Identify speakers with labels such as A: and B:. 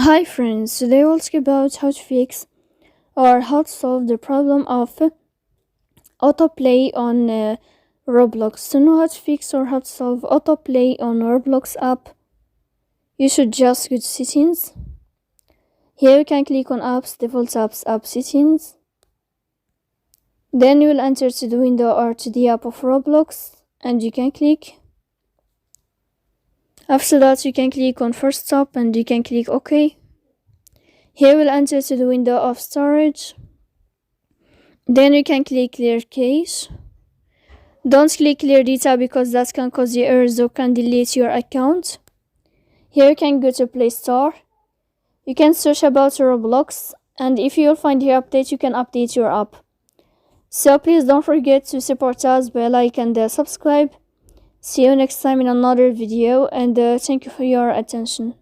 A: Hi friends, today we'll talk about how to fix or how to solve the problem of autoplay on Roblox. To know how to fix or how to solve autoplay on Roblox app, you should just go to settings. Here you can click on apps, default apps, app settings. Then you will enter to the window or to the app of Roblox and you can click. After that you can click on first stop and you can click OK. Here we'll enter to the window of storage. Then you can click clear cache. Don't click clear data because that can cause you errors or can delete your account. Here you can go to Play Store. You can search about Roblox, and if you'll find your update, you can update your app. So please don't forget to support us by like and subscribe. See you next time in another video, and thank you for your attention.